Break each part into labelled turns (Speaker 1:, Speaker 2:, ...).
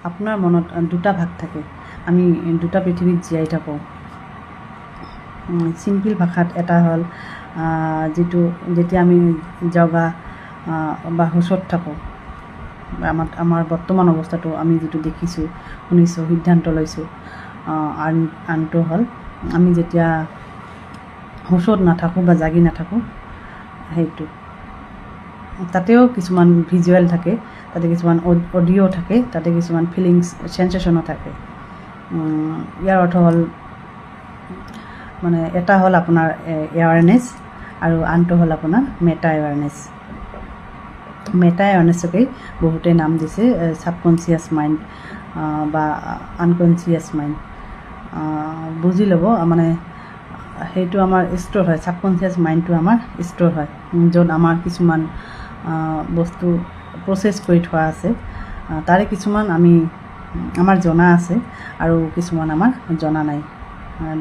Speaker 1: আপোনাৰ মনত দুটা ভাগ থাকে, আমি দুটা পৃথিৱীত জীয়াই থাকোঁ। চিম্পল ভাষাত এটা হ'ল যিটো যেতিয়া আমি জগা বা হুঁচত থাকোঁ, আমাৰ বৰ্তমান অৱস্থাটো আমি যিটো দেখিছোঁ, শুনিছোঁ, সিদ্ধান্ত লৈছোঁ। আনটো হ'ল আমি যেতিয়া হুঁচত নাথাকোঁ বা জাগি নাথাকোঁ, সেইটো তাতেও কিছুমান ভিজুৱেল থাকে, তাতে কিছুমান অডিঅ' থাকে, তাতে কিছুমান ফিলিংছ চেঞ্চেশ্যনো থাকে। ইয়াৰ অৰ্থ হ'ল মানে এটা হ'ল আপোনাৰ এৱাৰনেছ আৰু আনটো হ'ল আপোনাৰ মেটা এৱাৰনেছ। মেটা এৱাৰনেছকেই বহুতে নাম দিছে ছাবকনচিয়াছ মাইণ্ড বা আনকনচিয়াছ মাইণ্ড। বুজি ল'ব মানে সেইটো আমাৰ ষ্ট'ৰ হয়, ছাবকনচিয়াছ মাইণ্ডটো আমাৰ ষ্ট'ৰ হয়, য'ত আমাৰ কিছুমান বস্তু প্ৰচেছ কৰি থোৱা আছে। তাৰে কিছুমান আমাৰ জনা আছে আৰু কিছুমান আমাৰ জনা নাই।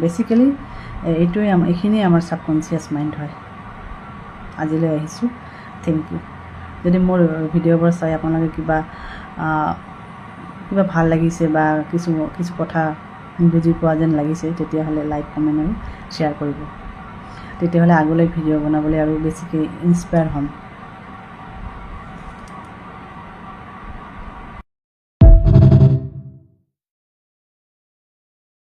Speaker 1: বেচিকেলি এইখিনিয়ে আমাৰ ছাবকনচিয়াছ মাইণ্ড হয়। আজিলৈ আহিছোঁ, থেংক ইউ। যদি মোৰ ভিডিঅ'বোৰ চাই আপোনালোকে কিবা ভাল লাগিছে বা কিছু কথা বুজি পোৱা যেন লাগিছে, তেতিয়াহ'লে লাইক, কমেণ্ট আৰু শ্বেয়াৰ কৰিব। তেতিয়াহ'লে আগলৈ ভিডিঅ' বনাবলৈ আৰু বেছিকৈ ইনস্পায়াৰ হ'ম।